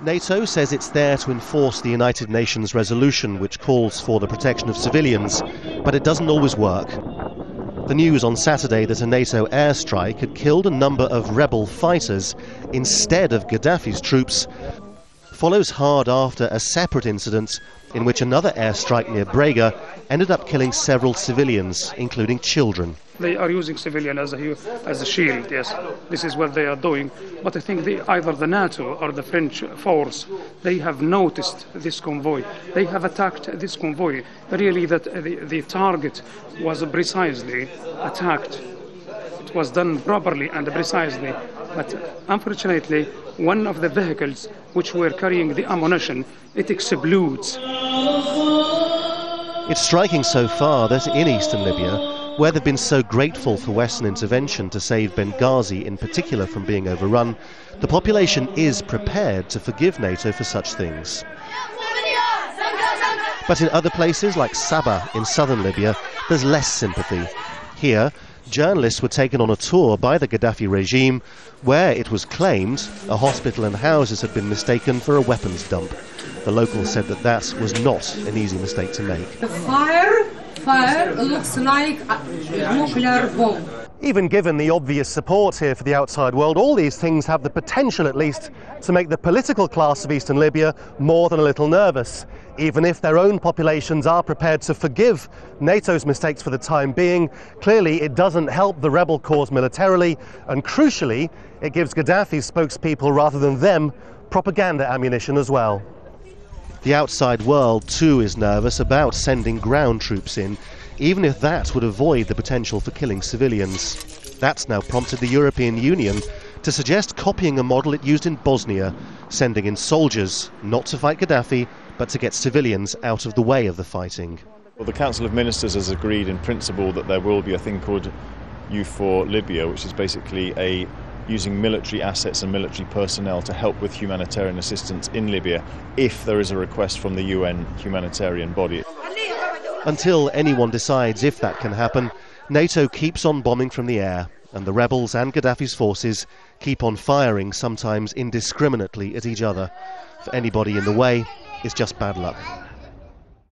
NATO says it's there to enforce the United Nations resolution which calls for the protection of civilians, but it doesn't always work. The news on Saturday that a NATO airstrike had killed a number of rebel fighters instead of Gaddafi's troops follows hard after a separate incident in which another airstrike near Brega ended up killing several civilians, including children. They are using civilians as a shield, yes. This is what they are doing. But I think either the NATO or the French force, they have noticed this convoy. They have attacked this convoy. Really, that the target was precisely attacked. It was done properly and precisely. But unfortunately, one of the vehicles which were carrying the ammunition, it explodes. It's striking so far that in eastern Libya, where they've been so grateful for Western intervention to save Benghazi in particular from being overrun, the population is prepared to forgive NATO for such things. But in other places like Sabah in southern Libya, there's less sympathy. Here, journalists were taken on a tour by the Gaddafi regime where it was claimed a hospital and houses had been mistaken for a weapons dump. The locals said that was not an easy mistake to make. The fire looks like a nuclear bomb. Even given the obvious support here for the outside world, all these things have the potential at least to make the political class of eastern Libya more than a little nervous. Even if their own populations are prepared to forgive NATO's mistakes for the time being, clearly it doesn't help the rebel cause militarily, and crucially, it gives Gaddafi's spokespeople, rather than them, propaganda ammunition as well. The outside world too is nervous about sending ground troops in, even if that would avoid the potential for killing civilians. That's now prompted the European Union to suggest copying a model it used in Bosnia, sending in soldiers, not to fight Gaddafi, but to get civilians out of the way of the fighting. Well, the Council of Ministers has agreed in principle that there will be a thing called U4 Libya, which is basically using military assets and military personnel to help with humanitarian assistance in Libya if there is a request from the UN humanitarian body. Until anyone decides if that can happen, NATO keeps on bombing from the air, and the rebels and Gaddafi's forces keep on firing, sometimes indiscriminately, at each other. For anybody in the way, it's just bad luck.